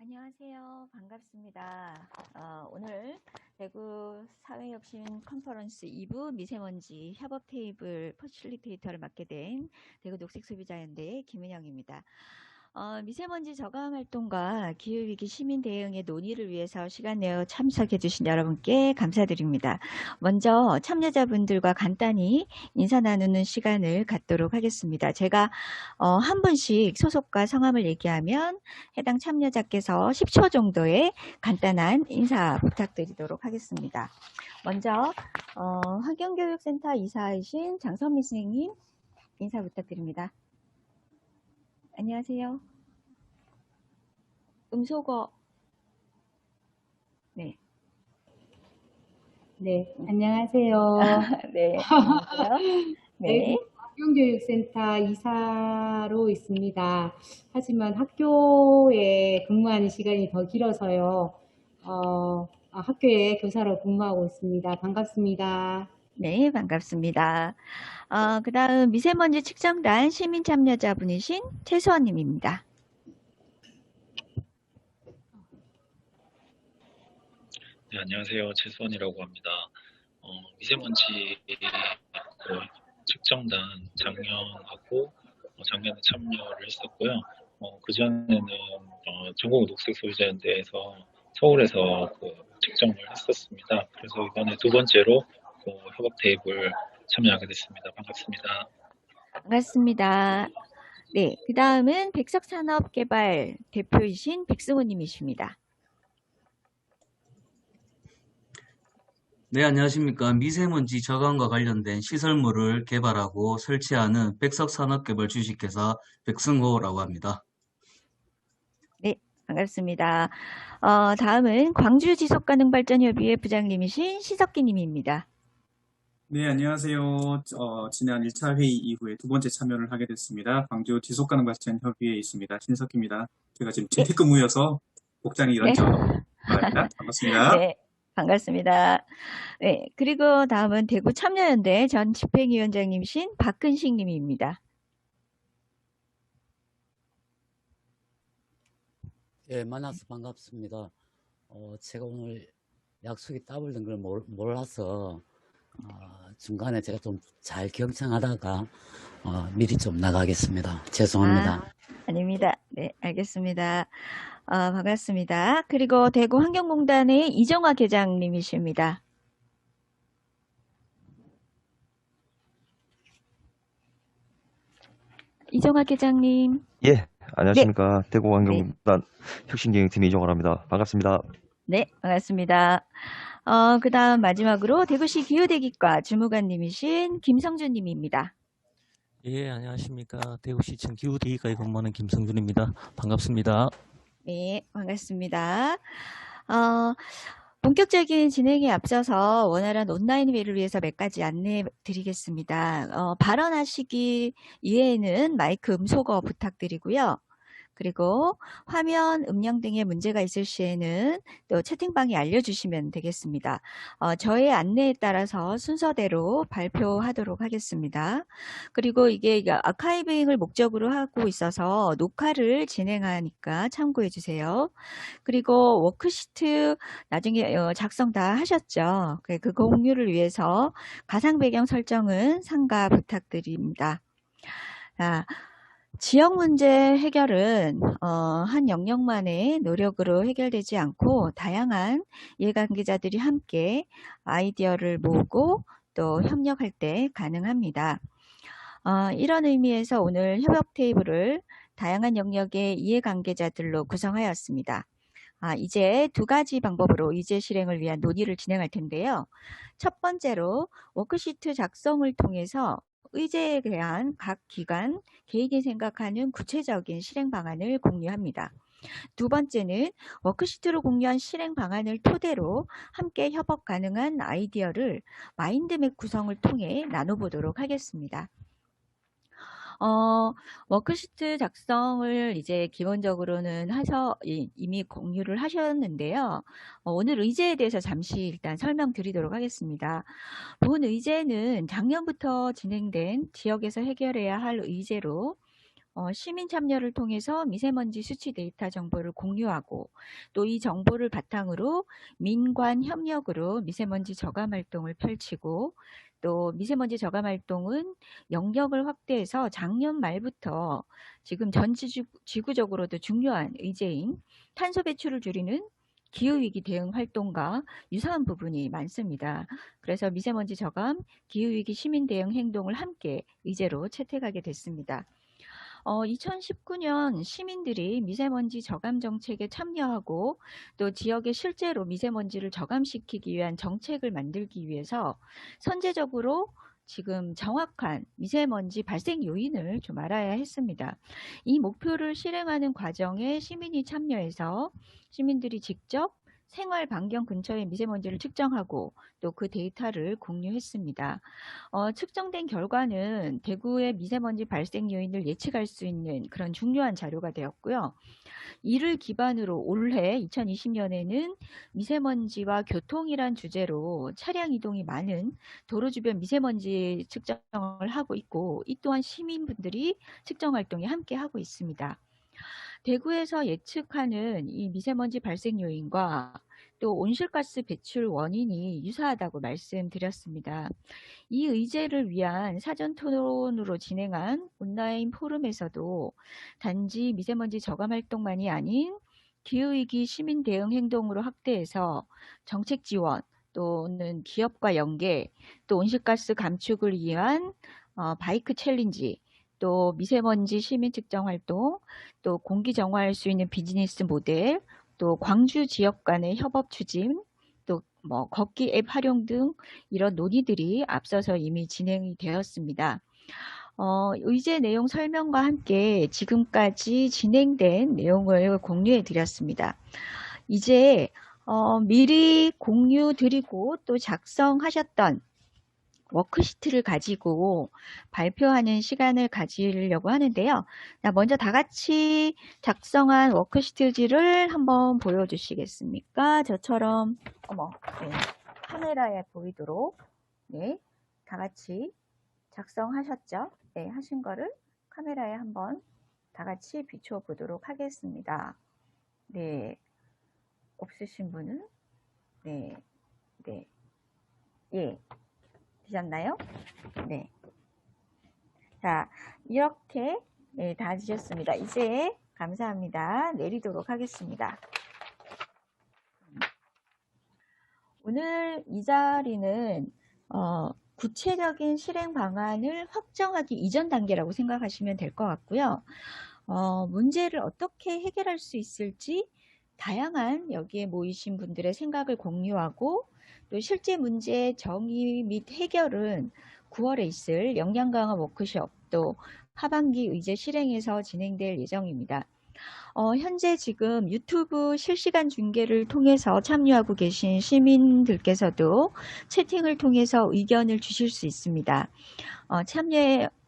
안녕하세요. 반갑습니다. 오늘 대구 사회혁신 컨퍼런스 2부 미세먼지 협업 테이블 퍼실리테이터를 맡게 된 대구 녹색소비자연대 김은영입니다. 미세먼지 저감 활동과 기후위기 시민 대응의 논의를 위해서 시간 내어 참석해 주신 여러분께 감사드립니다. 먼저 참여자분들과 간단히 인사 나누는 시간을 갖도록 하겠습니다. 제가 한 분씩 소속과 성함을 얘기하면 해당 참여자께서 10초 정도의 간단한 인사 부탁드리도록 하겠습니다. 먼저 환경교육센터 이사이신 장선미 선생님 인사 부탁드립니다. 안녕하세요. 음소거. 네. 네, 안녕하세요. 네, 안녕하세요. 네. 환경교육센터 이사로 있습니다. 하지만 학교에 근무하는 시간이 더 길어서요. 학교에 교사로 근무하고 있습니다. 반갑습니다. 네, 반갑습니다. 그 다음 미세먼지 측정단 시민 참여자분이신 최수원님입니다. 네, 안녕하세요. 최수원이라고 합니다. 미세먼지 측정단 작년하고 작년에 참여를 했었고요. 그전에는 전국 녹색소비자연대에서 서울에서 측정을 했었습니다. 그래서 이번에 두 번째로 협업 테이블 참여하게 됐습니다. 반갑습니다. 반갑습니다. 네, 그 다음은 백석산업개발 대표이신 백승호님이십니다. 네, 안녕하십니까. 미세먼지 저감과 관련된 시설물을 개발하고 설치하는 백석산업개발 주식회사 백승호라고 합니다. 네, 반갑습니다. 다음은 광주지속가능발전협의회 부장님이신 시석기님입니다. 네, 안녕하세요. 지난 1차 회의 이후에 두 번째 참여를 하게 됐습니다. 광주 지속가능발전협의회에 있습니다. 신석기입니다. 제가 지금 재택근무여서 복장이 이런저런 바랍니다. 반갑습니다. 네, 반갑습니다. 네, 그리고 다음은 대구 참여연대 전 집행위원장님이신 박근식 님입니다. 예, 만나서 반갑습니다. 제가 오늘 약속이 따블된 걸 몰라서 중간에 제가 좀 잘 경청하다가 미리 좀 나가겠습니다. 죄송합니다. 아닙니다. 네, 알겠습니다. 반갑습니다. 그리고 대구 환경공단의 이정화 계장님이십니다. 이정화 계장님. 예, 안녕하십니까. 네. 대구 환경공단 혁신경영팀 이종화랍니다. 반갑습니다. 네, 반갑습니다. 그 다음 마지막으로 대구시 기후대기과 주무관님이신 김성준님입니다. 예, 안녕하십니까. 대구시청 기후대기과에 근무하는 김성준입니다. 반갑습니다. 네, 반갑습니다. 본격적인 진행에 앞서서 원활한 온라인 회의를 위해서 몇 가지 안내 드리겠습니다. 발언하시기 이외에는 마이크 음소거 부탁드리고요. 그리고 화면, 음량 등의 문제가 있을 시에는 또 채팅방에 알려주시면 되겠습니다. 저의 안내에 따라서 순서대로 발표하도록 하겠습니다. 그리고 이게 아카이빙을 목적으로 하고 있어서 녹화를 진행하니까 참고해 주세요. 그리고 워크시트 나중에 작성 다 하셨죠? 그 공유를 위해서 가상 배경 설정은 삼가 부탁드립니다. 지역 문제 해결은 한 영역만의 노력으로 해결되지 않고 다양한 이해관계자들이 함께 아이디어를 모으고 또 협력할 때 가능합니다. 이런 의미에서 오늘 협업 테이블을 다양한 영역의 이해관계자들로 구성하였습니다. 이제 두 가지 방법으로 의제 실행을 위한 논의를 진행할 텐데요. 첫 번째로 워크시트 작성을 통해서 의제에 대한 각 기관, 개인이 생각하는 구체적인 실행 방안을 공유합니다. 두 번째는 워크시트로 공유한 실행 방안을 토대로 함께 협업 가능한 아이디어를 마인드맵 구성을 통해 나눠보도록 하겠습니다. 워크시트 작성을 이제 기본적으로는 이미 공유를 하셨는데요. 오늘 의제에 대해서 잠시 일단 설명드리도록 하겠습니다. 본 의제는 작년부터 진행된 지역에서 해결해야 할 의제로 시민 참여를 통해서 미세먼지 수치 데이터 정보를 공유하고 또 이 정보를 바탕으로 민관 협력으로 미세먼지 저감 활동을 펼치고 또 미세먼지 저감 활동은 영역을 확대해서 작년 말부터 지금 전 지구적으로도 중요한 의제인 탄소 배출을 줄이는 기후위기 대응 활동과 유사한 부분이 많습니다. 그래서 미세먼지 저감, 기후위기 시민 대응 행동을 함께 의제로 채택하게 됐습니다. 2019년 시민들이 미세먼지 저감 정책에 참여하고 또 지역에 실제로 미세먼지를 저감시키기 위한 정책을 만들기 위해서 선제적으로 지금 정확한 미세먼지 발생 요인을 좀 알아야 했습니다. 이 목표를 실행하는 과정에 시민이 참여해서 시민들이 직접 생활 반경 근처의 미세먼지를 측정하고 또 그 데이터를 공유했습니다. 측정된 결과는 대구의 미세먼지 발생 요인을 예측할 수 있는 그런 중요한 자료가 되었고요. 이를 기반으로 올해 2020년에는 미세먼지와 교통이란 주제로 차량 이동이 많은 도로 주변 미세먼지 측정을 하고 있고 이 또한 시민분들이 측정 활동에 함께 하고 있습니다. 대구에서 예측하는 이 미세먼지 발생 요인과 또 온실가스 배출 원인이 유사하다고 말씀드렸습니다. 이 의제를 위한 사전 토론으로 진행한 온라인 포럼에서도 단지 미세먼지 저감 활동만이 아닌 기후위기 시민 대응 행동으로 확대해서 정책 지원 또는 기업과 연계 또 온실가스 감축을 위한 바이크 챌린지 또 미세먼지 시민 측정 활동 또 공기 정화할 수 있는 비즈니스 모델 또 광주 지역 간의 협업 추진 또 걷기 앱 활용 등 이런 논의들이 앞서서 이미 진행이 되었습니다. 의제 내용 설명과 함께 지금까지 진행된 내용을 공유해 드렸습니다. 이제 미리 공유 드리고 또 작성하셨던 워크시트를 가지고 발표하는 시간을 가지려고 하는데요. 먼저 다 같이 작성한 워크시트지를 한번 보여주시겠습니까? 저처럼 네, 카메라에 보이도록 네, 다 같이 작성하셨죠? 네, 하신 거를 카메라에 한번 다 같이 비춰 보도록 하겠습니다. 네, 없으신 분은 네, 예. 되셨나요? 네. 자, 이렇게 네, 다 주셨습니다. 이제 감사합니다. 내리도록 하겠습니다. 오늘 이 자리는 구체적인 실행 방안을 확정하기 이전 단계라고 생각하시면 될 것 같고요. 문제를 어떻게 해결할 수 있을지 다양한 여기에 모이신 분들의 생각을 공유하고 또 실제 문제 정의 및 해결은 9월에 있을 역량 강화 워크숍 또 하반기 의제 실행에서 진행될 예정입니다. 현재 지금 유튜브 실시간 중계를 통해서 참여하고 계신 시민들께서도 채팅을 통해서 의견을 주실 수 있습니다.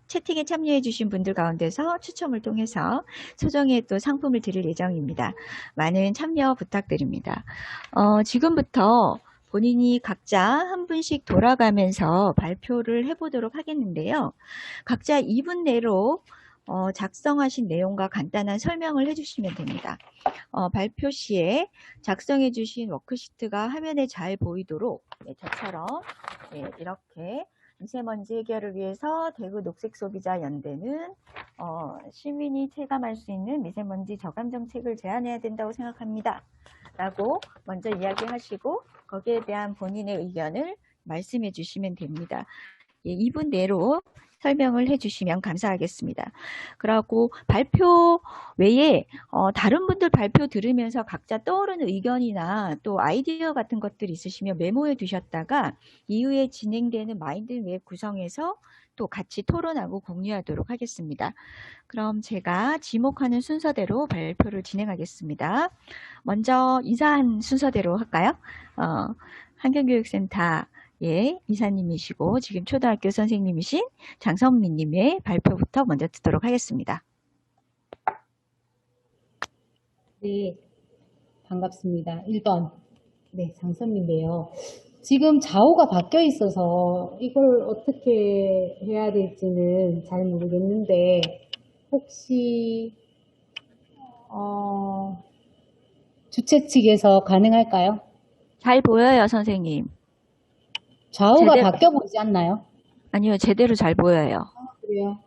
채팅에 참여해 주신 분들 가운데서 추첨을 통해서 소정의 또 상품을 드릴 예정입니다. 많은 참여 부탁드립니다. 지금부터 본인이 각자 한 분씩 돌아가면서 발표를 해보도록 하겠는데요. 각자 2분 내로 작성하신 내용과 간단한 설명을 해주시면 됩니다. 발표 시에 작성해 주신 워크시트가 화면에 잘 보이도록 저처럼 이렇게 미세먼지 해결을 위해서 대구 녹색소비자연대는 시민이 체감할 수 있는 미세먼지 저감 정책을 제안해야 된다고 생각합니다. 라고 먼저 이야기하시고 거기에 대한 본인의 의견을 말씀해 주시면 됩니다. 2분 내로 설명을 해주시면 감사하겠습니다. 그리고 발표 외에 다른 분들 발표 들으면서 각자 떠오르는 의견이나 또 아이디어 같은 것들이 있으시면 메모해 두셨다가 이후에 진행되는 마인드맵 구성해서 또 같이 토론하고 공유하도록 하겠습니다. 그럼 제가 지목하는 순서대로 발표를 진행하겠습니다. 먼저 인사한 순서대로 할까요? 환경교육센터 이사님이시고 지금 초등학교 선생님이신 장선미님의 발표부터 먼저 듣도록 하겠습니다. 네, 반갑습니다. 1번, 네, 장선미인데요. 지금 좌우가 바뀌어 있어서 이걸 어떻게 해야 될지는 잘 모르겠는데 혹시 주최 측에서 가능할까요? 잘 보여요, 선생님. 좌우가 제대로, 바뀌어 보이지 않나요? 아니요, 제대로 잘 보여요. 그래요?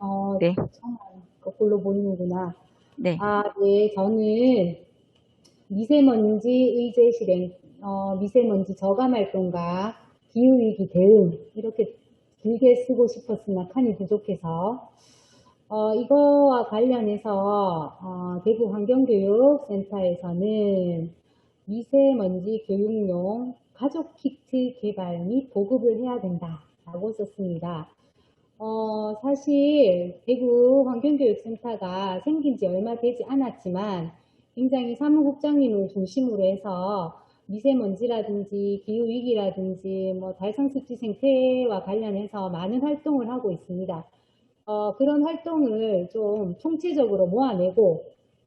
네, 정말 거꾸로 보이는구나. 네. 네, 저는 미세먼지 의제 실행, 미세먼지 저감 활동과 기후위기 대응 이렇게 길게 쓰고 싶었으나 칸이 부족해서 이거와 관련해서 대구 환경교육센터에서는 미세먼지 교육용 가족 키트 개발 및 보급을 해야 된다라고 썼습니다. 사실 대구 환경교육센터가 생긴 지 얼마 되지 않았지만 굉장히 사무국장님을 중심으로 해서 미세먼지라든지 기후위기라든지 뭐 달성습지 생태와 관련해서 많은 활동을 하고 있습니다. 그런 활동을 좀 총체적으로 모아내고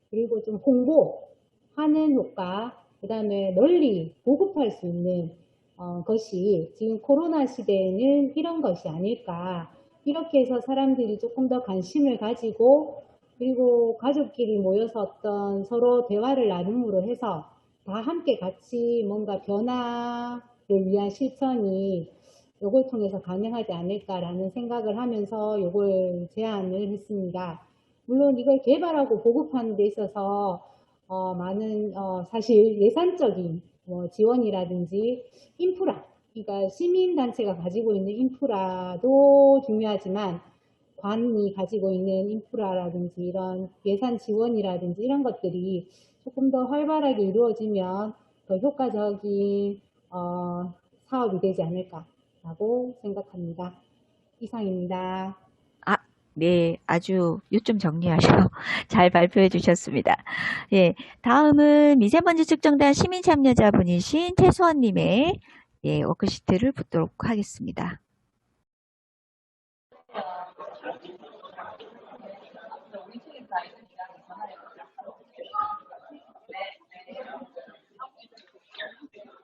그리고 좀 홍보하는 효과, 그 다음에 널리 보급할 수 있는 것이 지금 코로나 시대에는 이런 것이 아닐까. 이렇게 해서 사람들이 조금 더 관심을 가지고 그리고 가족끼리 모여서 어떤 서로 대화를 나눔으로 해서 다 함께 같이 뭔가 변화를 위한 실천이 요걸 통해서 가능하지 않을까라는 생각을 하면서 요걸 제안을 했습니다. 물론 이걸 개발하고 보급하는 데 있어서 많은 사실 예산적인 지원이라든지 인프라, 그러니까 시민단체가 가지고 있는 인프라도 중요하지만 관이 가지고 있는 인프라라든지 이런 예산 지원이라든지 이런 것들이 조금 더 활발하게 이루어지면 더 효과적인 사업이 되지 않을까라고 생각합니다. 이상입니다. 네, 아주 요점 정리하셔 잘 발표해 주셨습니다. 예, 다음은 미세먼지 측정단 시민 참여자분이신 최수원님의 워크시트를 붙도록 하겠습니다.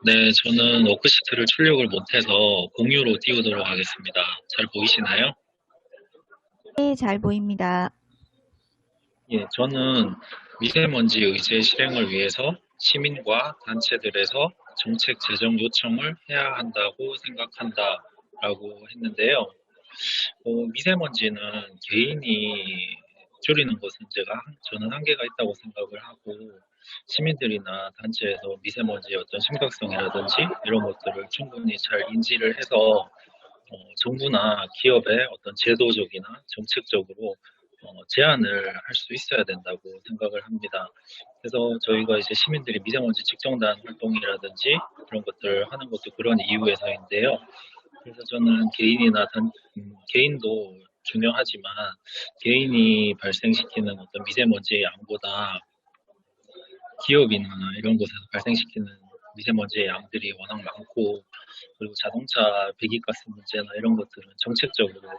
네, 저는 워크시트를 출력을 못해서 공유로 띄우도록 하겠습니다. 잘 보이시나요? 네, 잘 보입니다. 예, 저는 미세먼지 의제 실행을 위해서 시민과 단체들에서 정책 제정 요청을 해야 한다고 생각한다라고 했는데요. 미세먼지는 개인이 줄이는 것은 저는 한계가 있다고 생각을 하고 시민들이나 단체에서 미세먼지의 어떤 심각성이라든지 이런 것들을 충분히 잘 인지를 해서 정부나 기업의 어떤 제도적이나 정책적으로 제한을 할 수 있어야 된다고 생각을 합니다. 그래서 저희가 이제 시민들이 미세먼지 측정단 활동이라든지 그런 것들을 하는 것도 그런 이유에서인데요. 그래서 저는 개인도 중요하지만 개인이 발생시키는 어떤 미세먼지의 양보다 기업이나 이런 곳에서 발생시키는 미세먼지의 양들이 워낙 많고 그리고 자동차 배기가스 문제나 이런 것들은 정책적으로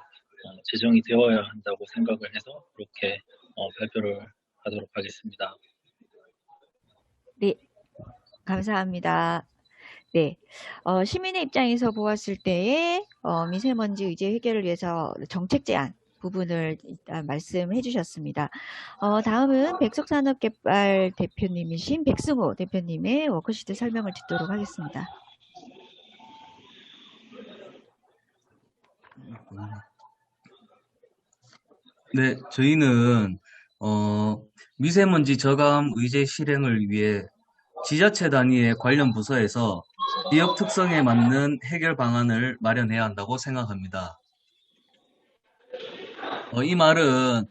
제정이 되어야 한다고 생각을 해서 그렇게 발표를 하도록 하겠습니다. 네, 감사합니다. 네, 시민의 입장에서 보았을 때의 미세먼지 의제 해결을 위해서 정책 제안 부분을 일단 말씀해 주셨습니다. 다음은 백석산업개발 대표님이신 백승호 대표님의 워크시트 설명을 듣도록 하겠습니다. 네, 저희는 미세먼지 저감 의제 실행을 위해 지자체 단위의 관련 부서에서 지역 특성에 맞는 해결 방안을 마련해야 한다고 생각합니다. 이 말은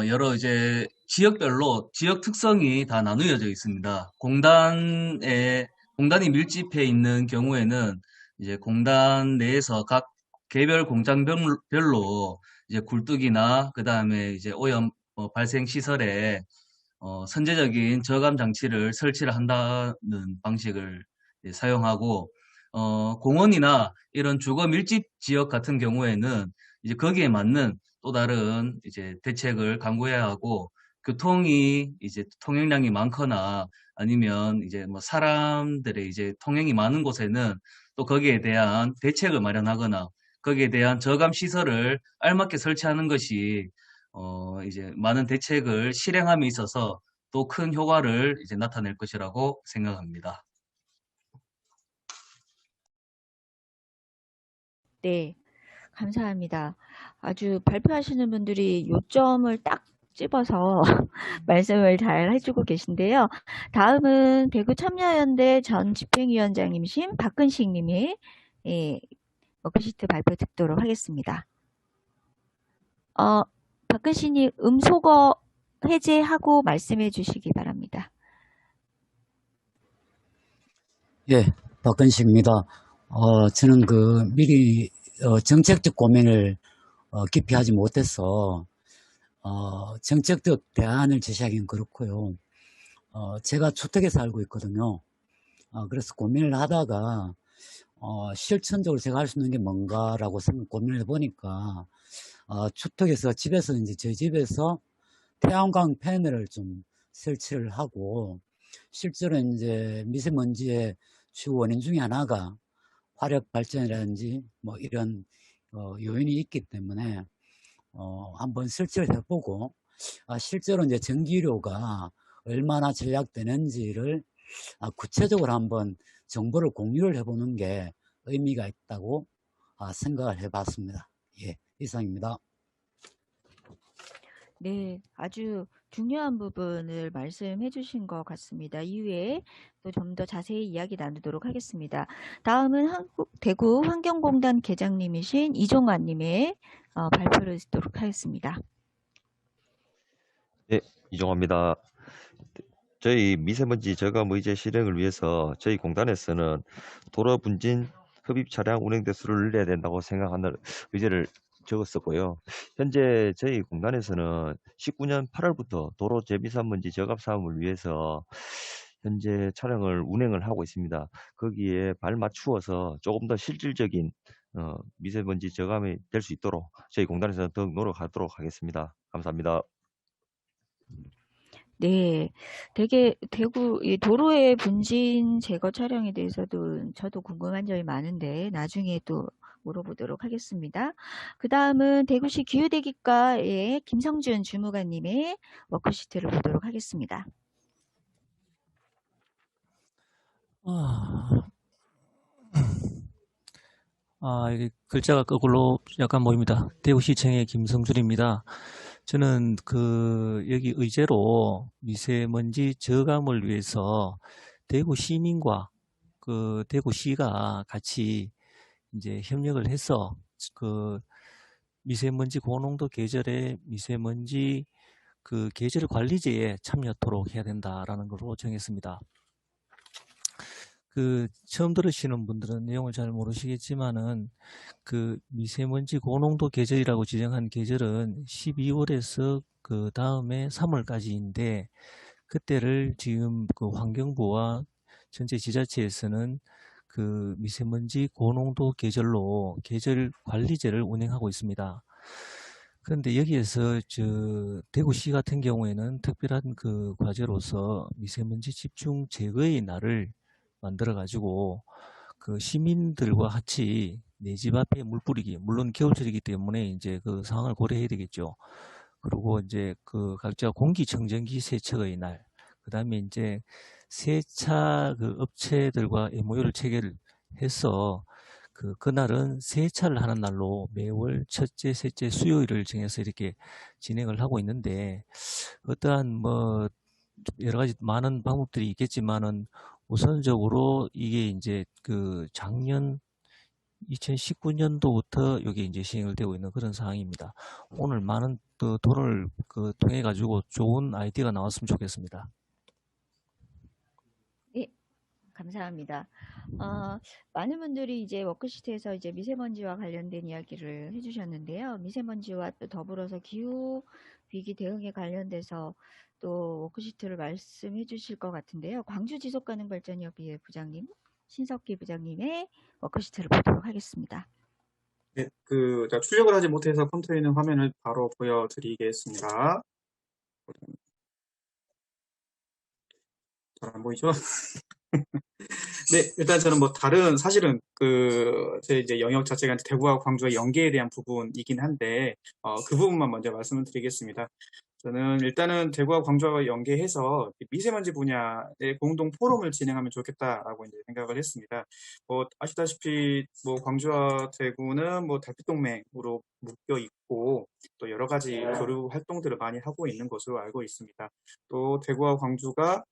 여러 이제 지역별로 지역 특성이 다 나누어져 있습니다. 공단이 밀집해 있는 경우에는 이제 공단 내에서 각 개별 공장별로 이제 굴뚝이나 그 다음에 이제 오염 발생 시설에 선제적인 저감 장치를 설치를 한다는 방식을 이제 사용하고 공원이나 이런 주거 밀집 지역 같은 경우에는 이제 거기에 맞는 또 다른 이제 대책을 강구해야 하고 교통이 이제 통행량이 많거나 아니면 이제 뭐 사람들의 이제 통행이 많은 곳에는 또 거기에 대한 대책을 마련하거나 거기에 대한 저감 시설을 알맞게 설치하는 것이 이제 많은 대책을 실행함에 있어서 또 큰 효과를 이제 나타낼 것이라고 생각합니다. 네, 감사합니다. 아주 발표하시는 분들이 요점을 딱 집어서 말씀을 잘 해주고 계신데요. 다음은 대구 참여연대 전 집행위원장님이신 박근식 님이 예, 워크시트 발표 듣도록 하겠습니다. 박근식 님 음소거 해제하고 말씀해 주시기 바랍니다. 예, 박근식입니다. 저는 미리 정책적 고민을 깊이 하지 못해서 정책적 대안을 제시하기는 그렇고요. 제가 주택에 살고 있거든요. 그래서 고민을 하다가 실천적으로 제가 할 수 있는 게 뭔가라고 고민을 해보니까 주택에서 집에서 이제 저희 집에서 태양광 패널을 좀 설치를 하고 실제로 이제 미세먼지의 주 원인 중에 하나가 화력 발전이라든지 뭐 이런 요인이 있기 때문에 한번 설치를 해보고 실제로 이제 전기료가 얼마나 절약되는지를 구체적으로 한번 정보를 공유를 해보는 게 의미가 있다고 생각을 해봤습니다. 예, 이상입니다. 네, 아주 중요한 부분을 말씀해 주신 것 같습니다. 이후에 또 좀 더 자세히 이야기 나누도록 하겠습니다. 다음은 대구 환경공단 계장님이신 이종환 님의 발표를 듣도록 하겠습니다. 네, 이종화입니다. 저희 미세먼지 저감 의제 실행을 위해서 저희 공단에서는 도로 분진 흡입 차량 운행 대수를 늘려야 된다고 생각하는 의제를 적었었고요. 현재 저희 공단에서는 19년 8월부터 도로 제미세먼지 저감 사업을 위해서 현재 차량을 운행을 하고 있습니다. 거기에 발맞추어서 조금 더 실질적인 미세먼지 저감이 될 수 있도록 저희 공단에서 더욱 노력하도록 하겠습니다. 감사합니다. 네, 대구 이 도로의 분진 제거 촬영에 대해서도 저도 궁금한 점이 많은데 나중에 또 물어보도록 하겠습니다. 그 다음은 대구시 기후대기과의 김성준 주무관님의 워크시트를 보도록 하겠습니다. 이게 글자가 거꾸로 약간 모입니다. 대구시청의 김성준입니다. 저는 여기 의제로 미세먼지 저감을 위해서 대구 시민과 대구시가 같이 이제 협력을 해서 미세먼지 고농도 계절에 미세먼지 계절 관리제에 참여토록 해야 된다라는 걸로 정했습니다. 처음 들으시는 분들은 내용을 잘 모르시겠지만은 미세먼지 고농도 계절이라고 지정한 계절은 12월에서 그 다음에 3월까지인데 그때를 지금 환경부와 전체 지자체에서는 미세먼지 고농도 계절로 계절 관리제를 운행하고 있습니다. 그런데 여기에서 대구시 같은 경우에는 특별한 과제로서 미세먼지 집중 제거의 날을 만들어 가지고 시민들과 같이 내 집 앞에 물 뿌리기, 물론 겨울철이기 때문에 이제 상황을 고려해야 되겠죠. 그리고 이제 각자 공기청정기 세척의 날, 그 다음에 이제 세차 업체들과 MOU를 체결해서 그날은 세차를 하는 날로 매월 첫째, 셋째, 수요일을 정해서 이렇게 진행을 하고 있는데 어떠한 여러 가지 많은 방법들이 있겠지만은 우선적으로 이게 이제 작년 2019년도부터 이게 이제 시행을 되고 있는 그런 상황입니다. 오늘 많은 돈을 통해 가지고 좋은 아이디어가 나왔으면 좋겠습니다. 네, 감사합니다. 많은 분들이 이제 워크시트에서 이제 미세먼지와 관련된 이야기를 해주셨는데요. 미세먼지와 또 더불어서 기후 위기 대응에 관련돼서 또 워크시트를 말씀해 주실 것 같은데요. 광주 지속가능발전협의회 부장님, 신석기 부장님의 워크시트를 보도록 하겠습니다. 네, 제가 출력을 하지 못해서 컴퓨터에 있는 화면을 바로 보여드리겠습니다. 잘 안 보이죠? 네, 일단 저는 뭐 사실은 제 이제 영역 자체가 이제 대구와 광주의 연계에 대한 부분이긴 한데, 그 부분만 먼저 말씀을 드리겠습니다. 저는 일단은 대구와 광주와 연계해서 미세먼지 분야의 공동 포럼을 진행하면 좋겠다라고 이제 생각을 했습니다. 아시다시피 뭐 광주와 대구는 뭐 달빛동맹으로 묶여 있고 또 여러 가지 교류 활동들을 많이 하고 있는 것으로 알고 있습니다. 또 대구와 광주가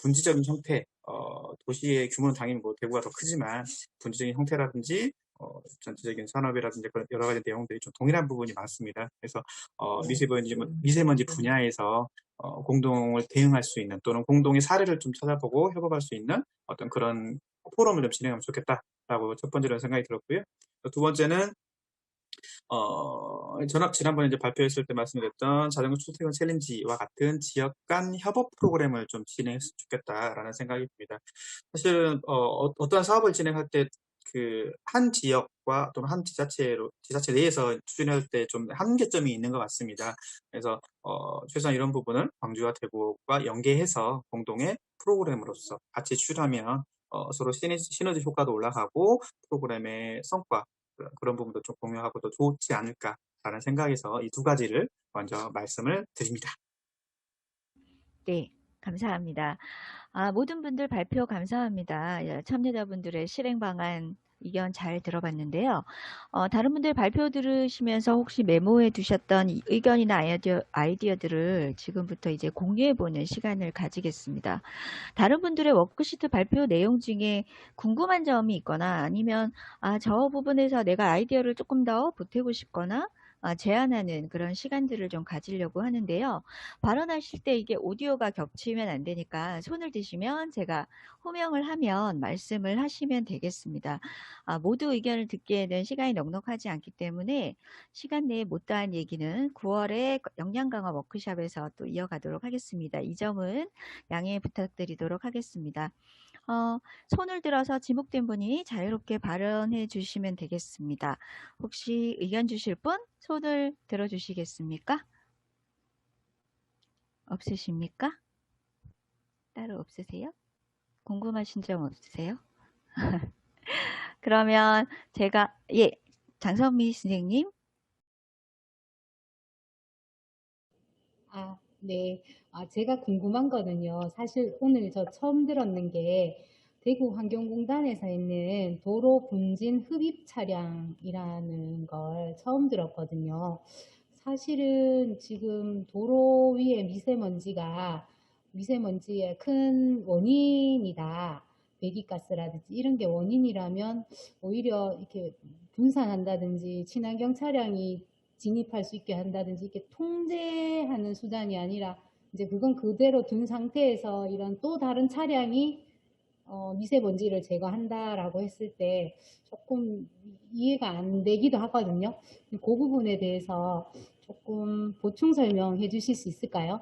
분지적인 형태, 도시의 규모는 당연히 뭐 대구가 더 크지만 분지적인 형태라든지 전체적인 산업이라든지 그런 여러 가지 내용들이 좀 동일한 부분이 많습니다. 그래서 미세먼지 분야에서 공동을 대응할 수 있는 또는 공동의 사례를 좀 찾아보고 협업할 수 있는 어떤 그런 포럼을 좀 진행하면 좋겠다라고 첫 번째로 생각이 들었고요. 두 번째는 전학 지난번에 이제 발표했을 때 말씀드렸던 자전거 출퇴근 챌린지와 같은 지역 간 협업 프로그램을 좀 진행했으면 좋겠다라는 생각이 듭니다. 사실은 어떠한 사업을 진행할 때 그 한 지역과 또는 한 지자체 내에서 추진할 때 좀 한계점이 있는 것 같습니다. 그래서 최소한 이런 부분을 광주와 대구가 연계해서 공동의 프로그램으로서 같이 추진하면 서로 시너지 효과도 올라가고 프로그램의 성과 그런 부분도 좀 공유하고 더 좋지 않을까라는 생각에서 이 두 가지를 먼저 말씀을 드립니다. 네, 감사합니다. 모든 분들 발표 감사합니다. 참여자분들의 실행 방안 의견 잘 들어봤는데요. 다른 분들 발표 들으시면서 혹시 메모해 두셨던 의견이나 아이디어들을 지금부터 이제 공유해보는 시간을 가지겠습니다. 다른 분들의 워크시트 발표 내용 중에 궁금한 점이 있거나 아니면 저 부분에서 내가 아이디어를 조금 더 보태고 싶거나 제안하는 그런 시간들을 좀 가지려고 하는데요. 발언하실 때 이게 오디오가 겹치면 안 되니까 손을 드시면 제가 호명을 하면 말씀을 하시면 되겠습니다. 모두 의견을 듣기에는 시간이 넉넉하지 않기 때문에 시간 내에 못다한 얘기는 9월에 역량 강화 워크숍에서 또 이어가도록 하겠습니다. 이 점은 양해 부탁드리도록 하겠습니다. 손을 들어서 지목된 분이 자유롭게 발언해 주시면 되겠습니다. 혹시 의견 주실 분 손을 들어 주시겠습니까? 없으십니까? 따로 없으세요? 궁금하신 점 없으세요? 그러면 제가 장선미 선생님. 네. 제가 궁금한 거는요. 사실 오늘 저 처음 들었는 게 대구 환경공단에서 있는 도로 분진 흡입 차량이라는 걸 처음 들었거든요. 사실은 지금 도로 위에 미세먼지의 큰 원인이다. 배기가스라든지 이런 게 원인이라면 오히려 이렇게 분산한다든지 친환경 차량이 진입할 수 있게 한다든지 이렇게 통제하는 수단이 아니라 이제 그건 그대로 둔 상태에서 이런 또 다른 차량이 미세먼지를 제거한다라고 했을 때 조금 이해가 안 되기도 하거든요. 그 부분에 대해서 조금 보충 설명해 주실 수 있을까요?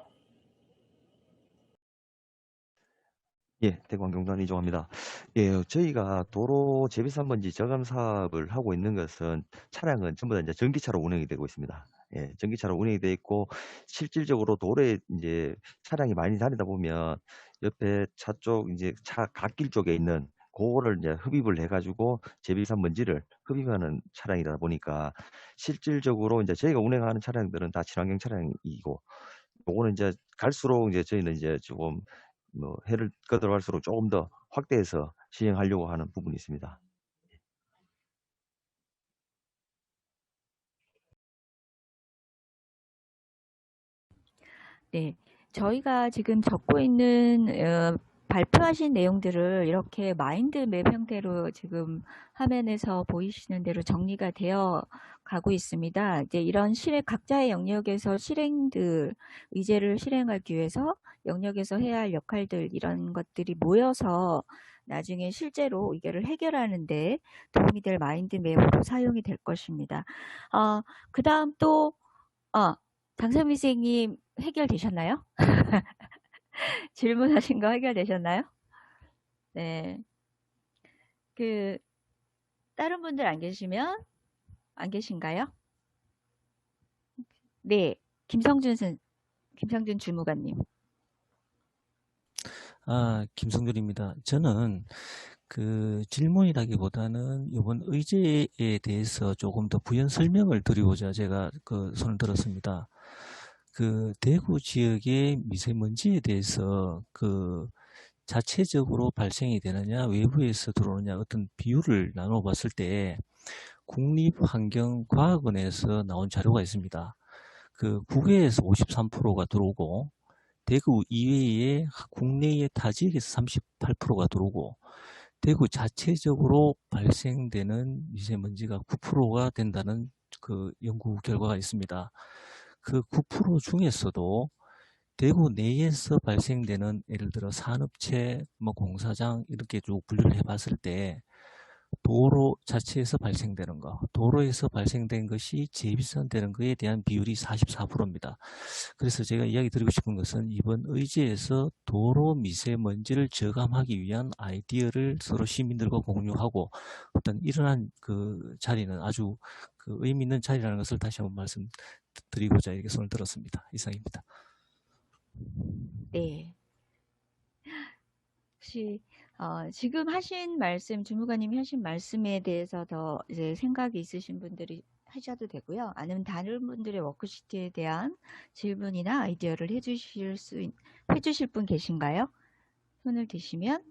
예, 대구환경단 이종합니다. 예, 저희가 도로 재비산먼지 저감 사업을 하고 있는 것은 차량은 전부 다 이제 전기차로 운행이 되고 있습니다. 예, 전기차로 운행이 돼 있고 실질적으로 도로에 이제 차량이 많이 다니다 보면 옆에 차 쪽 이제 차 갓길 쪽에 있는 그거를 이제 흡입을 해가지고 재비산먼지를 흡입하는 차량이다 보니까 실질적으로 이제 저희가 운행하는 차량들은 다 친환경 차량이고 요거는 이제 갈수록 이제 저희는 이제 조금 해를 꺼들어갈수록 조금 더 확대해서 시행하려고 하는 부분이 있습니다. 네, 저희가 지금 적고 있는 발표하신 내용들을 이렇게 마인드맵 형태로 지금 화면에서 보이시는 대로 정리가 되어 가고 있습니다. 이제 이런 각자의 영역에서 의제를 실행하기 위해서 영역에서 해야 할 역할들 이런 것들이 모여서 나중에 실제로 이거를 해결하는데 도움이 될 마인드맵으로 사용이 될 것입니다. 그 다음 또 장선미 선생님 해결되셨나요? 질문하신 거 해결되셨나요? 네. 다른 분들 안 계신가요? 네. 김성준 주무관님. 김성준입니다. 저는 그 질문이라기보다는 이번 의제에 대해서 조금 더 부연 설명을 드리고자 제가 그 손을 들었습니다. 그 대구 지역의 미세먼지에 대해서 그 자체적으로 발생이 되느냐, 외부에서 들어오느냐 어떤 비율을 나눠 봤을 때 국립환경과학원에서 나온 자료가 있습니다. 그 국외에서 53%가 들어오고 대구 이외에 국내의 타 지역에서 38%가 들어오고 대구 자체적으로 발생되는 미세먼지가 9%가 된다는 그 연구 결과가 있습니다. 그 9% 중에서도 대구 내에서 발생되는 예를 들어 산업체, 뭐 공사장 이렇게 쭉 분류를 해봤을 때 도로 자체에서 발생되는 거, 도로에서 발생된 것이 재비산되는 것에 대한 비율이 44%입니다. 그래서 제가 이야기 드리고 싶은 것은 이번 의제에서 도로 미세먼지를 저감하기 위한 아이디어를 서로 시민들과 공유하고 어떤 일어난 그 자리는 아주 그 의미 있는 자리라는 것을 다시 한번 말씀드리고자 이렇게 손을 들었습니다. 이상입니다. 네. 혹시 지금 하신 말씀, 주무관님이 하신 말씀에 대해서 더 이제 생각이 있으신 분들이 하셔도 되고요. 아니면 다른 분들의 워크시트에 대한 질문이나 아이디어를 해주실 분 계신가요? 손을 드시면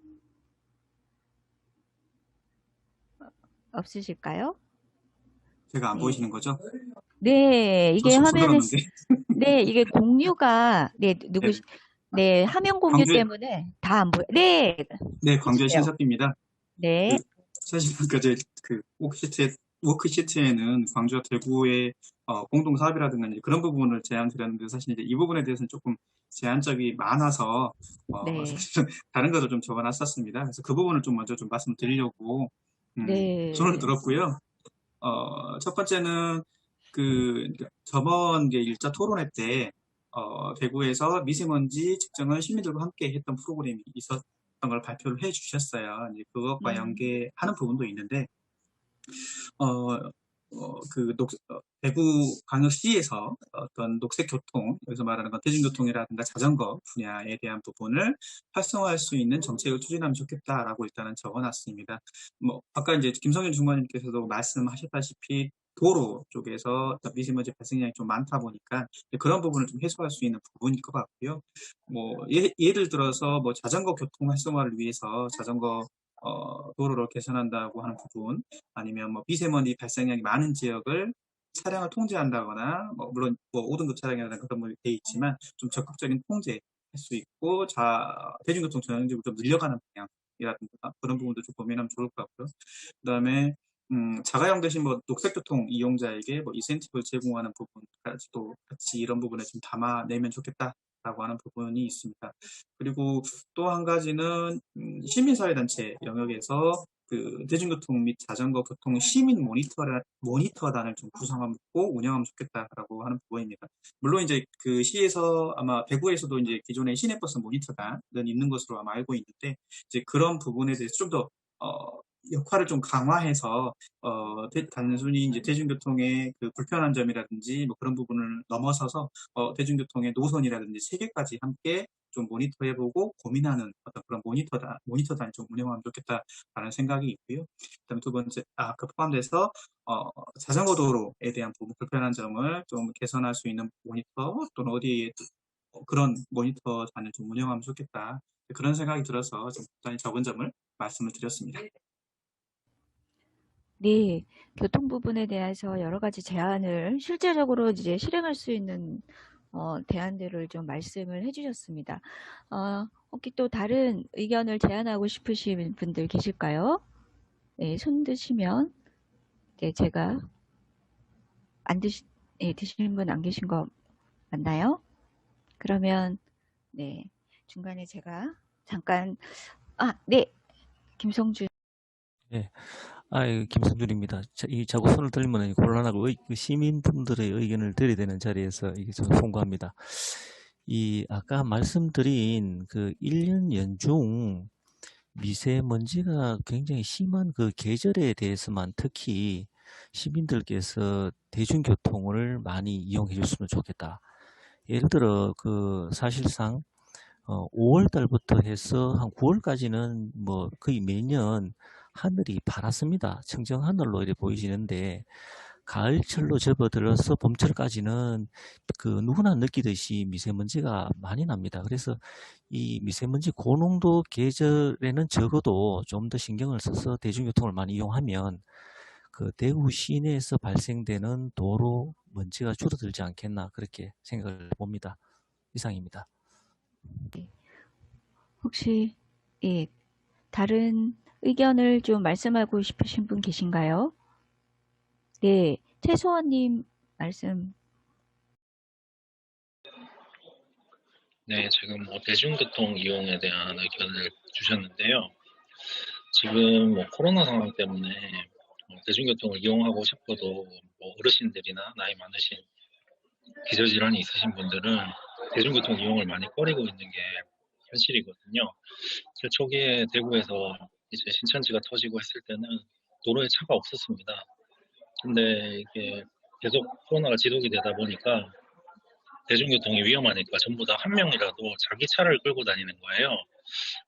제가 없으실까요? 안 네. 보이시는 거죠? 네, 저 이게 손 화면에 들었는데. 네, 이게 공유가 네, 화면 공유 광주의 때문에 다 안 보여. 네, 네, 광주의 해주세요. 신석기입니다. 네, 사실은 그 워크시트에는 광주와 대구의 공동 사업이라든가 이제 그런 부분을 제안드렸는데 사실 이제 이 부분에 대해서는 조금 제한적이 많아서 네, 사실은 다른 것을 좀 적어놨었습니다. 그래서 그 부분을 좀 먼저 좀 말씀드리려고 손을 네, 들었고요. 첫 번째는 저번 이제 1차 토론회 때 대구에서 미세먼지 측정을 시민들과 함께 했던 프로그램이 있었던 걸 발표를 해 주셨어요. 이제 그것과 연계하는 부분도 있는데, 대구광역시에서 어떤 녹색교통, 여기서 말하는 건 대중교통이라든가 자전거 분야에 대한 부분을 활성화할 수 있는 정책을 추진하면 좋겠다라고 일단은 적어놨습니다. 아까 이제 김성현 중관님께서도 말씀하셨다시피 도로 쪽에서 미세먼지 발생량이 좀 많다 보니까 그런 부분을 좀 해소할 수 있는 부분일 것 같고요. 예를 들어서 자전거 교통 활성화를 위해서 자전거 도로를 개선한다고 하는 부분, 아니면 미세먼지 발생량이 많은 지역을 차량을 통제한다거나, 물론 5등급 차량이라든가 그런 부분이 돼 있지만 좀 적극적인 통제할 수 있고, 대중교통 전형적으로 좀 늘려가는 방향이라든가 그런 부분도 좀 고민하면 좋을 것 같고요. 그다음에 자가용 대신 녹색교통 이용자에게 인센티브를 제공하는 부분까지도 같이 이런 부분에 좀 담아내면 좋겠다라고 하는 부분이 있습니다. 그리고 또 한 가지는 시민사회단체 영역에서 그 대중교통 및 자전거 교통 시민 모니터단을 좀 구성하고 운영하면 좋겠다라고 하는 부분입니다. 물론 이제 그 시에서 아마 대구에서도 이제 기존의 시내버스 모니터단은 있는 것으로 아마 알고 있는데 이제 그런 부분에 대해서 좀 더 역할을 좀 강화해서 단순히 이제 대중교통의 그 불편한 점이라든지 그런 부분을 넘어서서 대중교통의 노선이라든지 세계까지 함께 좀 모니터해보고 고민하는 어떤 그런 모니터단을 좀 운영하면 좋겠다라는 생각이 있고요. 그다음에 두 번째, 그 포함돼서 자전거 도로에 대한 부분 불편한 점을 좀 개선할 수 있는 모니터 또는 어디에 그런 모니터단을 좀 운영하면 좋겠다. 그런 생각이 들어서 좀 간단히 적은 점을 말씀을 드렸습니다. 네, 교통 부분에 대해서 여러 가지 제안을 실제적으로 이제 실행할 수 있는 대안들을 좀 말씀을 해주셨습니다. 혹시 또 다른 의견을 제안하고 싶으신 분들 계실까요? 네, 손 드시면 네, 제가 드시는 분 안 계신 거 맞나요? 그러면 네, 중간에 제가 잠깐 네, 김성준. 네. 김성준입니다. 자꾸 손을 들면 곤란하고 그 시민분들의 의견을 들이대는 자리에서 이게 좀 송구합니다. 아까 말씀드린 그 1년 연중 미세먼지가 굉장히 심한 그 계절에 대해서만 특히 시민들께서 대중교통을 많이 이용해 줬으면 좋겠다. 예를 들어 사실상 5월 달부터 해서 한 9월까지는 뭐 거의 매년 하늘이 파랗습니다. 청정하늘로 이렇게 보이시는데 가을철로 접어들어서 봄철까지는 그 누구나 느끼듯이 미세먼지가 많이 납니다. 그래서 이 미세먼지 고농도 계절에는 적어도 좀 더 신경을 써서 대중교통을 많이 이용하면 그 대구 시내에서 발생되는 도로 먼지가 줄어들지 않겠나 그렇게 생각을 봅니다. 이상입니다. 혹시 예, 다른 의견을 좀 말씀하고 싶으신 분 계신가요? 네, 최소원님 말씀. 네, 지금 뭐 대중교통 이용에 대한 의견을 주셨는데요. 지금 뭐 코로나 상황 때문에 대중교통을 이용하고 싶어도 뭐 어르신들이나 나이 많으신 기저질환이 있으신 분들은 대중교통 이용을 많이 꺼리고 있는 게 현실이거든요. 제 초기에 대구에서 이제 신천지가 터지고 했을 때는 도로에 차가 없었습니다. 근데 이게 계속 코로나가 지속이 되다 보니까 대중교통이 위험하니까 전부 다 한 명이라도 자기 차를 끌고 다니는 거예요.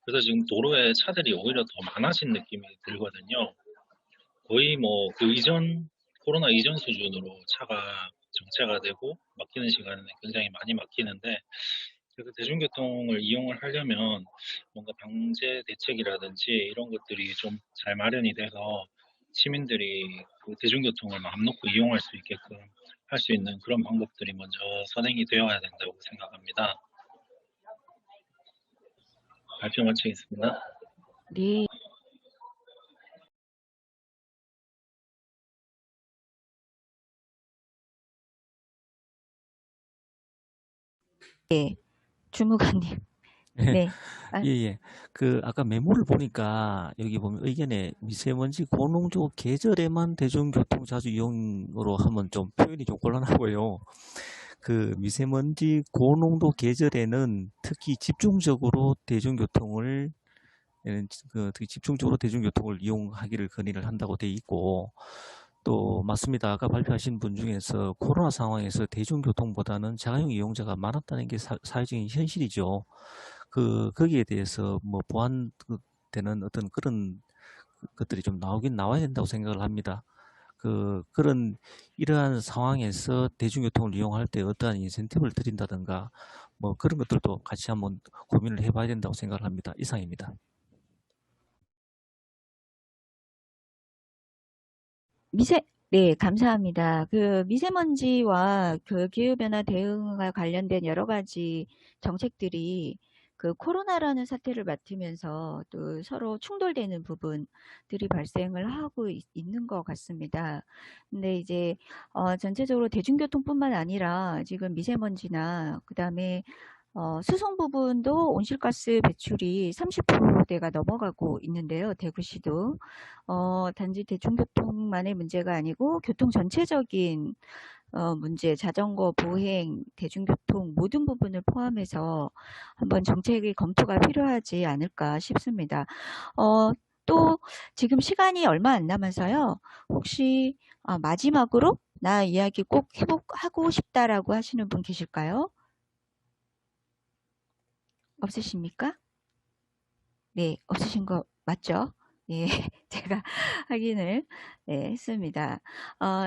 그래서 지금 도로에 차들이 오히려 더 많아진 느낌이 들거든요. 거의 뭐 그 이전, 코로나 이전 수준으로 차가 정체가 되고 막히는 시간은 굉장히 많이 막히는데, 그래서 대중교통을 이용을 하려면 뭔가 방제 대책이라든지 이런 것들이 좀 잘 마련이 돼서 시민들이 그 대중교통을 마음 놓고 이용할 수 있게끔 할 수 있는 그런 방법들이 먼저 선행이 되어야 된다고 생각합니다. 발표 마치겠습니다. 네, 네, 주무관님. 네, 예, 예. 그, 아까 메모를 보니까 여기 보면 의견에 미세먼지 고농도 계절에만 대중교통 자주 이용으로 하면 좀 표현이 좀 곤란하고요. 그 미세먼지 고농도 계절에는 특히 집중적으로 대중교통을 특히 집중적으로 대중교통을 이용하기를 건의를 한다고 돼 있고, 또 맞습니다. 아까 발표하신 분 중에서 코로나 상황에서 대중교통보다는 자가용 이용자가 많았다는 게 사회적인 현실이죠. 거기에 대해서 뭐 보완되는 어떤 그런 것들이 좀 나와야 된다고 생각을 합니다. 이러한 상황에서 대중교통을 이용할 때 어떠한 인센티브를 드린다든가 뭐 그런 것들도 같이 한번 고민을 해봐야 된다고 생각을 합니다. 이상입니다. 네, 감사합니다. 그 미세먼지와 그 기후변화 대응과 관련된 여러 가지 정책들이 그 코로나라는 사태를 맡으면서 또 서로 충돌되는 부분들이 발생을 하고 있는 것 같습니다. 근데 이제 전체적으로 대중교통뿐만 아니라 지금 미세먼지나 그다음에 수송 부분도 온실가스 배출이 30%대가 넘어가고 있는데요. 대구시도. 단지 대중교통만의 문제가 아니고 교통 전체적인 문제, 자전거, 보행, 대중교통 모든 부분을 포함해서 한번 정책의 검토가 필요하지 않을까 싶습니다. 또 지금 시간이 얼마 안 남아서요. 혹시 마지막으로 나 이야기 꼭 하고 싶다라고 하시는 분 계실까요? 없으십니까? 네, 없으신 거 맞죠? 예, 제가 확인을 했습니다.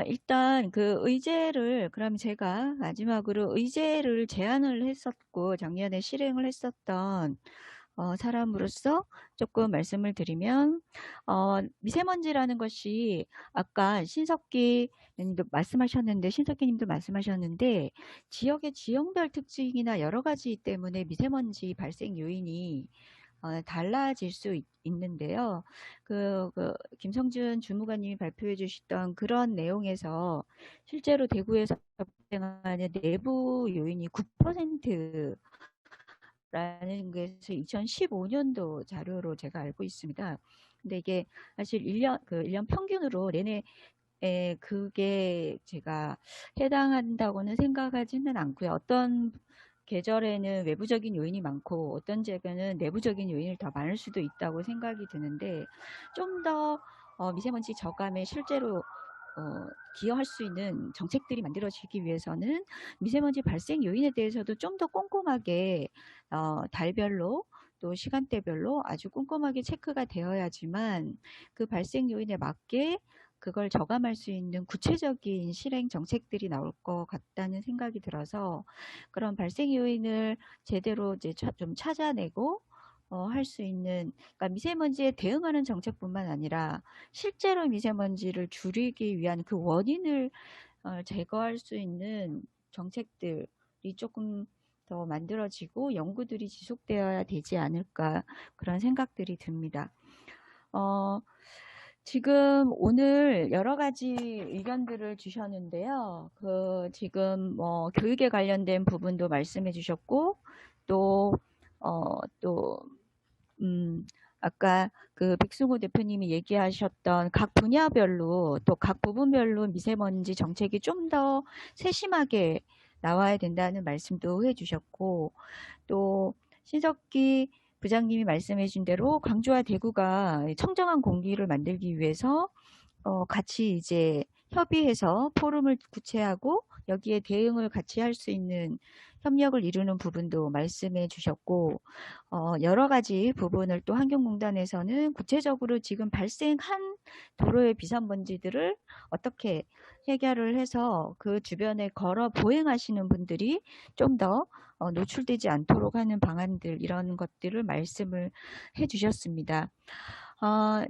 일단 그 의제를 그럼 제가 마지막으로 의제를 제안을 했었고 작년에 실행을 했었던 사람으로서 조금 말씀을 드리면 미세먼지라는 것이 아까 신석기 님도 말씀하셨는데 신석기 님도 말씀하셨는데 지역의 지형별 특징이나 여러 가지 때문에 미세먼지 발생 요인이 달라질 수 있는데요. 김성준 주무관님이 발표해 주셨던 그런 내용에서 실제로 대구에서 발생하는 내부 요인이 9% 라는 것을 2015년도 자료로 제가 알고 있습니다. 근데 이게 사실 1년 평균으로 내내 그게 제가 해당한다고는 생각하지는 않고요. 어떤 계절에는 외부적인 요인이 많고 어떤 계절에는 내부적인 요인이 더 많을 수도 있다고 생각이 드는데 좀 더 미세먼지 저감에 실제로 기여할 수 있는 정책들이 만들어지기 위해서는 미세먼지 발생 요인에 대해서도 좀 더 꼼꼼하게 달별로 또 시간대별로 아주 꼼꼼하게 체크가 되어야지만 그 발생 요인에 맞게 그걸 저감할 수 있는 구체적인 실행 정책들이 나올 것 같다는 생각이 들어서 그런 발생 요인을 제대로 이제 좀 찾아내고 할 수 있는, 그러니까 미세먼지에 대응하는 정책뿐만 아니라 실제로 미세먼지를 줄이기 위한 그 원인을 제거할 수 있는 정책들이 조금 더 만들어지고 연구들이 지속되어야 되지 않을까 그런 생각들이 듭니다. 지금 오늘 여러 가지 의견들을 주셨는데요. 지금 교육에 관련된 부분도 말씀해 주셨고 또 아까 그 백승호 대표님이 얘기하셨던 각 분야별로 또 각 부분별로 미세먼지 정책이 좀 더 세심하게 나와야 된다는 말씀도 해주셨고 또 신석기 부장님이 말씀해 주신 대로 광주와 대구가 청정한 공기를 만들기 위해서 같이 이제 협의해서 포럼을 구체하고 여기에 대응을 같이 할 수 있는 협력을 이루는 부분도 말씀해 주셨고 여러 가지 부분을 또 환경공단에서는 구체적으로 지금 발생한 도로의 비산먼지들을 어떻게 해결을 해서 그 주변에 걸어 보행하시는 분들이 좀 더 노출되지 않도록 하는 방안들 이런 것들을 말씀을 해 주셨습니다.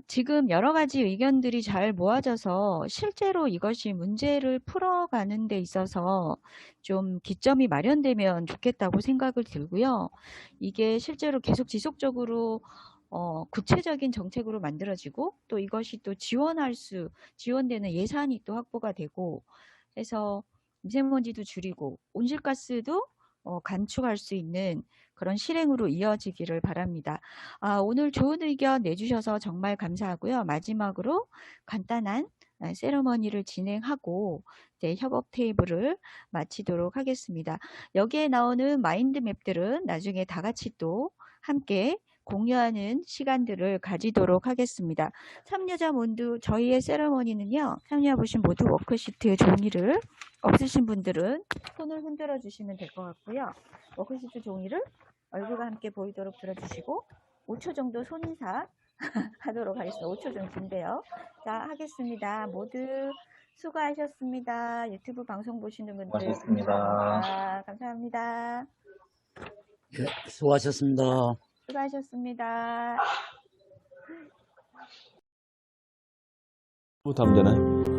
지금 여러 가지 의견들이 잘 모아져서 실제로 이것이 문제를 풀어가는 데 있어서 좀 기점이 마련되면 좋겠다고 생각을 들고요. 이게 실제로 계속 지속적으로 구체적인 정책으로 만들어지고 또 이것이 또 지원되는 예산이 또 확보가 되고 해서 미세먼지도 줄이고 온실가스도 감축할 수 있는 그런 실행으로 이어지기를 바랍니다. 오늘 좋은 의견 내주셔서 정말 감사하고요. 마지막으로 간단한 세레머니를 진행하고 이제 협업 테이블을 마치도록 하겠습니다. 여기에 나오는 마인드맵들은 나중에 다 같이 또 함께 공유하는 시간들을 가지도록 하겠습니다. 참여자 모두 저희의 세레머니는요. 참여해보신 모두 워크시트 종이를 없으신 분들은 손을 흔들어 주시면 될 것 같고요. 워크시트 종이를 얼굴과 함께 보이도록 들어주시고 5초 정도 손인사 하도록 하겠습니다. 5초 정도인데요. 자, 하겠습니다. 모두 수고하셨습니다. 유튜브 방송 보시는 분들 수고하셨습니다. 감사합니다. 예, 수고하셨습니다. 수고하셨습니다. 부터 하면 되나요?